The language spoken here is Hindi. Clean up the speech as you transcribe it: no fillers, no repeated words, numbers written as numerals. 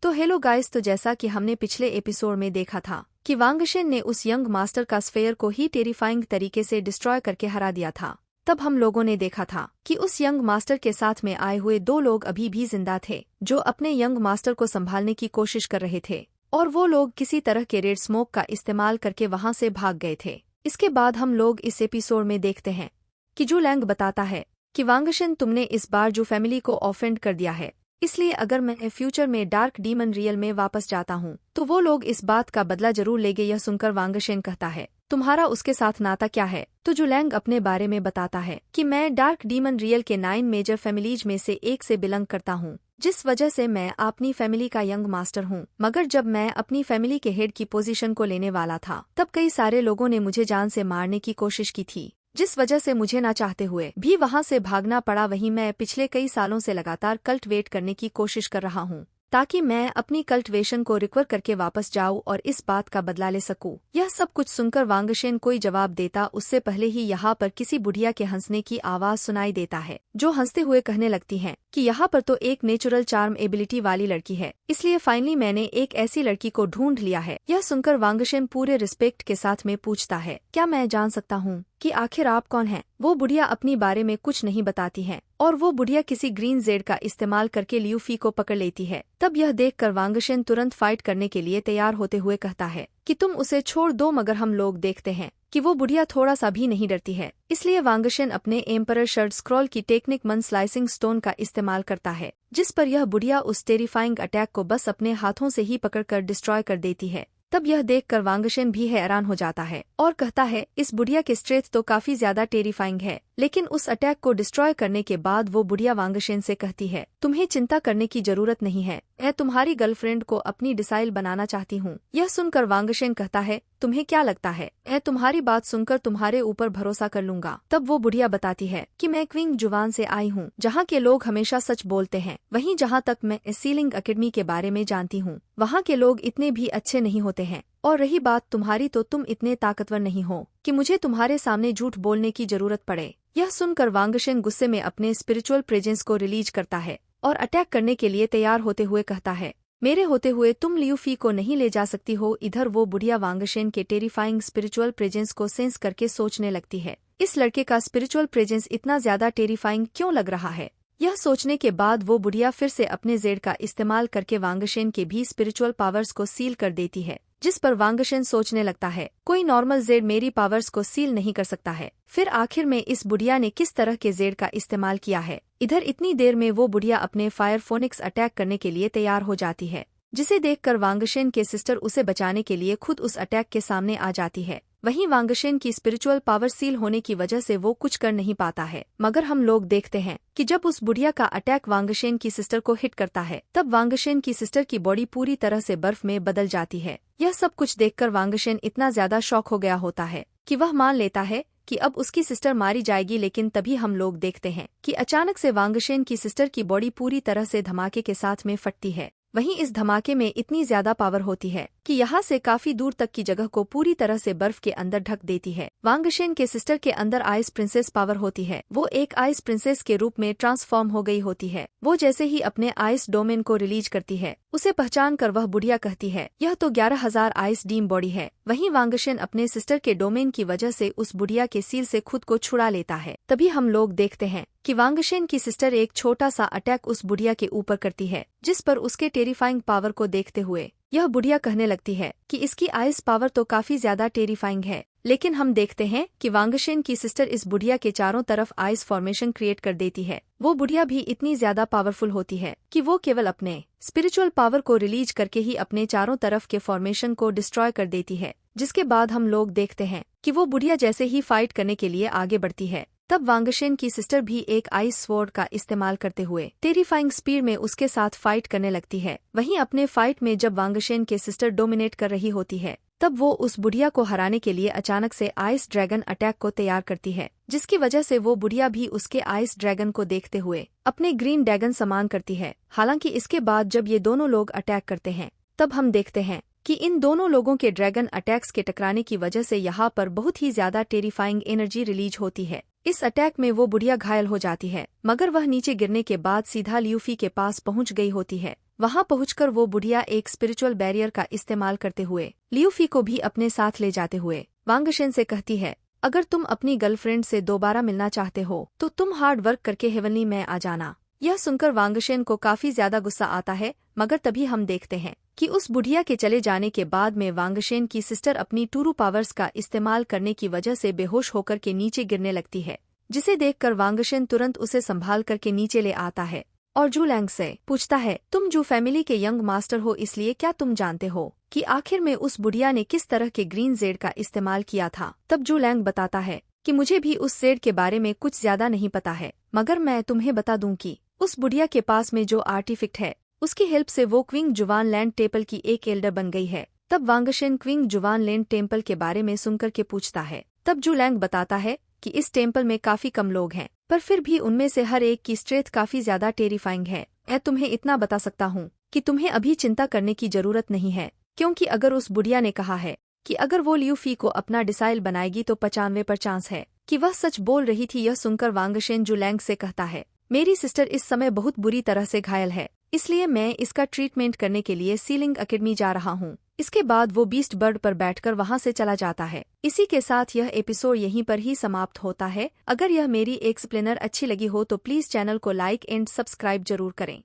तो हेलो गाइस, तो जैसा कि हमने पिछले एपिसोड में देखा था कि वांगशेन ने उस यंग मास्टर का स्फेयर को ही टेरिफाइंग तरीके से डिस्ट्रॉय करके हरा दिया था। तब हम लोगों ने देखा था कि उस यंग मास्टर के साथ में आए हुए दो लोग अभी भी जिंदा थे, जो अपने यंग मास्टर को संभालने की कोशिश कर रहे थे, और वो लोग किसी तरह के रेड स्मोक का इस्तेमाल करके वहां से भाग गए थे। इसके बाद हम लोग इस एपिसोड में देखते हैं कि जू लैंग बताता है कि वांगशेन, तुमने इस बार जू फैमिली को ऑफेंड कर दिया है, इसलिए अगर मैं फ्यूचर में डार्क डीमन रियल में वापस जाता हूँ तो वो लोग इस बात का बदला जरूर लेंगे। यह सुनकर वांगशेन कहता है, तुम्हारा उसके साथ नाता क्या है? तो जू लैंग अपने बारे में बताता है कि मैं डार्क डीमन रियल के 9 मेजर फैमिलीज में से एक से बिलोंग करता हूँ, जिस वजह से मैं अपनी फैमिली का यंग मास्टर हूँ। मगर जब मैं अपनी फैमिली के हेड की पोजीशन को लेने वाला था, तब कई सारे लोगों ने मुझे जान से मारने की कोशिश की थी, जिस वजह से मुझे ना चाहते हुए भी वहां से भागना पड़ा। वहीं मैं पिछले कई सालों से लगातार कल्टिवेट करने की कोशिश कर रहा हूँ, ताकि मैं अपनी कल्टिवेशन को रिकवर करके वापस जाऊं और इस बात का बदला ले सकूं। यह सब कुछ सुनकर वांगशेन कोई जवाब देता उससे पहले ही यहाँ पर किसी बुढ़िया के हंसने की आवाज सुनाई देता है, जो हंसते हुए कहने लगती है कि यहाँ पर तो एक नेचुरल चार्म एबिलिटी वाली लड़की है, इसलिए फाइनली मैंने एक ऐसी लड़की को ढूंढ लिया है। यह सुनकर वांगशेन पूरे रिस्पेक्ट के साथ में पूछता है, क्या मैं जान सकता हूँ कि आखिर आप कौन हैं? वो बुढ़िया अपनी बारे में कुछ नहीं बताती है, और वो बुढ़िया किसी ग्रीन जेड का इस्तेमाल करके ल्यूफी को पकड़ लेती है। तब यह देखकर वांगशेन तुरंत फाइट करने के लिए तैयार होते हुए कहता है कि तुम उसे छोड़ दो, मगर हम लोग देखते हैं कि वो बुढ़िया थोड़ा सा भी नहीं डरती है। इसलिए वांगशेन अपने एम्परर शर्ट स्क्रॉल की टेक्निक मन स्लाइसिंग स्टोन का इस्तेमाल करता है, जिस पर यह बुढ़िया उस टेरिफाइंग अटैक को बस अपने हाथों से ही पकड़कर डिस्ट्रॉय कर देती है। तब यह देखकर वांगशेन भी हैरान हो जाता है और कहता है, इस बुढ़िया की स्ट्रेंथ तो काफी ज्यादा टेरिफाइंग है। लेकिन उस अटैक को डिस्ट्रॉय करने के बाद वो बुढ़िया वांगशेन से कहती है, तुम्हें चिंता करने की जरूरत नहीं है, मैं तुम्हारी गर्लफ्रेंड को अपनी डिसाइल बनाना चाहती हूँ। यह सुनकर वांगशेन कहता है, तुम्हें क्या लगता है मैं तुम्हारी बात सुनकर तुम्हारे ऊपर भरोसा कर लूंगा? तब वो बुढ़िया बताती है कि मैं क्विंग जुवान से आई हूँ, जहाँ के लोग हमेशा सच बोलते हैं। वहीं जहाँ तक मैं सीलिंग एकेडमी के बारे में जानती हूँ, वहाँ के लोग इतने भी अच्छे नहीं होते हैं। और रही बात तुम्हारी, तो तुम इतने ताकतवर नहीं हो कि मुझे तुम्हारे सामने झूठ बोलने की जरूरत पड़े। यह सुनकर वांगशेन गुस्से में अपने स्पिरिचुअल प्रेजेंस को रिलीज करता है और अटैक करने के लिए तैयार होते हुए कहता है, मेरे होते हुए तुम ल्यूफी को नहीं ले जा सकती हो। इधर वो बुढ़िया वांगशेन के टेरिफाइंग स्पिरिचुअल प्रेजेंस को सेंस करके सोचने लगती है, इस लड़के का स्पिरिचुअल प्रेजेंस इतना ज्यादा टेरिफाइंग क्यों लग रहा है? यह सोचने के बाद वो बुढ़िया फिर से अपने जेड का इस्तेमाल करके वांगशेन के भी स्पिरिचुअल पावर्स को सील कर देती है, जिस पर वांगशेन सोचने लगता है, कोई नॉर्मल जेड मेरी पावर्स को सील नहीं कर सकता है। फिर आखिर में इस बुढ़िया ने किस तरह के जेड का इस्तेमाल किया है? इधर इतनी देर में वो बुढ़िया अपने फायर फोनिक्स अटैक करने के लिए तैयार हो जाती है, जिसे देखकर वांगशेन के सिस्टर उसे बचाने के लिए खुद उस अटैक के सामने आ जाती है। वहीं वांगशेन की स्पिरिचुअल पावर सील होने की वजह से वो कुछ कर नहीं पाता है, मगर हम लोग देखते हैं कि जब उस बुढ़िया का अटैक वांगशेन की सिस्टर को हिट करता है, तब वांगशेन की सिस्टर की बॉडी पूरी तरह से बर्फ में बदल जाती है। यह सब कुछ देखकर वांगशेन इतना ज्यादा शॉक हो गया होता है कि वह मान लेता है कि अब उसकी सिस्टर मारी जाएगी। लेकिन तभी हम लोग देखते हैं कि अचानक से वांगशेन की सिस्टर की बॉडी पूरी तरह से धमाके के साथ में फटती है। वहीं इस धमाके में इतनी ज्यादा पावर होती है कि यहाँ से काफी दूर तक की जगह को पूरी तरह से बर्फ के अंदर ढक देती है। वांगशेन के सिस्टर के अंदर आइस प्रिंसेस पावर होती है, वो एक आइस प्रिंसेस के रूप में ट्रांसफॉर्म हो गई होती है। वो जैसे ही अपने आइस डोमेन को रिलीज करती है, उसे पहचान कर वह बुढ़िया कहती है, यह तो 11,000 आइस डीम बॉडी है। वहीं वांगशेन अपने सिस्टर के डोमेन की वजह से उस बुढ़िया के सील से खुद को छुड़ा लेता है। तभी हम लोग देखते हैं कि वांगशेन की सिस्टर एक छोटा सा अटैक उस बुढ़िया के ऊपर करती है, जिस पर उसके टेरिफाइंग पावर को देखते हुए यह बुढ़िया कहने लगती है कि इसकी आइस पावर तो काफी ज्यादा टेरिफाइंग है। लेकिन हम देखते हैं कि वांगशेन की सिस्टर इस बुढ़िया के चारों तरफ आइस फॉर्मेशन क्रिएट कर देती है। वो बुढ़िया भी इतनी ज्यादा पावरफुल होती है कि वो केवल अपने स्पिरिचुअल पावर को रिलीज करके ही अपने चारों तरफ के फॉर्मेशन को डिस्ट्रॉय कर देती है। जिसके बाद हम लोग देखते हैं कि वो बुढ़िया जैसे ही फाइट करने के लिए आगे बढ़ती है, तब वांगशेन की सिस्टर भी एक आइस स्वॉर्ड का इस्तेमाल करते हुए टेरिफाइंग स्पीड में उसके साथ फाइट करने लगती है। वहीं अपने फाइट में जब वांगशेन के सिस्टर डोमिनेट कर रही होती है, तब वो उस बुढ़िया को हराने के लिए अचानक से आइस ड्रैगन अटैक को तैयार करती है, जिसकी वजह से वो बुढ़िया भी उसके आइस ड्रैगन को देखते हुए अपने ग्रीन ड्रैगन समान करती है। हालांकि इसके बाद जब ये दोनों लोग अटैक करते हैं, तब हम देखते हैं कि इन दोनों लोगों के ड्रैगन अटैक्स के टकराने की वजह से यहाँ पर बहुत ही ज्यादा टेरिफाइंग एनर्जी रिलीज होती है। इस अटैक में वो बुढ़िया घायल हो जाती है, मगर वह नीचे गिरने के बाद सीधा ल्यूफी के पास पहुंच गई होती है। वहां पहुंचकर वो बुढ़िया एक स्पिरिचुअल बैरियर का इस्तेमाल करते हुए लियूफी को भी अपने साथ ले जाते हुए वांगशेन से कहती है, अगर तुम अपनी गर्लफ्रेंड से दोबारा मिलना चाहते हो तो तुम हार्ड वर्क करके हेवनली में आ जाना। यह सुनकर वांगशेन को काफी ज्यादा गुस्सा आता है, मगर तभी हम देखते हैं कि उस बुढ़िया के चले जाने के बाद में वांगशेन की सिस्टर अपनी टूरू पावर्स का इस्तेमाल करने की वजह से बेहोश होकर के नीचे गिरने लगती है, जिसे देखकर वांगशेन तुरंत उसे संभाल करके नीचे ले आता है और जू लैंग से पूछता है, तुम जू फैमिली के यंग मास्टर हो, इसलिए क्या तुम जानते हो कि आखिर में उस बुढ़िया ने किस तरह के ग्रीन जेड का इस्तेमाल किया था। तब जू लैंग बताता है कि मुझे भी उस जेड के बारे में कुछ ज्यादा नहीं पता है, मगर मैं तुम्हें बता दूं कि उस बुढ़िया के पास में जो आर्टिफैक्ट है उसकी हेल्प से वो क्विंग जुवान लैंड टेम्पल की एक एल्डर बन गई है। तब वांगशेन क्विंग जुवान लैंड टेम्पल के बारे में सुनकर के पूछता है। तब जू लैंग बताता है कि इस टेम्पल में काफी कम लोग हैं, पर फिर भी उनमें से हर एक की स्ट्रेंथ काफी ज्यादा टेरिफाइंग है। मैं तुम्हें इतना बता सकता हूँ कि तुम्हें अभी चिंता करने की जरूरत नहीं है, क्योंकि अगर उस बुढ़िया ने कहा है कि अगर वो लियूफी को अपना डिसाइल बनाएगी तो 95% चांस है कि वह सच बोल रही थी। यह सुनकर वांगशेन जू लैंग से कहता है, मेरी सिस्टर इस समय बहुत बुरी तरह से घायल है, इसलिए मैं इसका ट्रीटमेंट करने के लिए सीलिंग एकेडमी जा रहा हूँ। इसके बाद वो बीस्ट बर्ड पर बैठकर वहां से चला जाता है। इसी के साथ यह एपिसोड यहीं पर ही समाप्त होता है। अगर यह मेरी एक्सप्लेनर अच्छी लगी हो तो प्लीज चैनल को लाइक एंड सब्सक्राइब जरूर करें।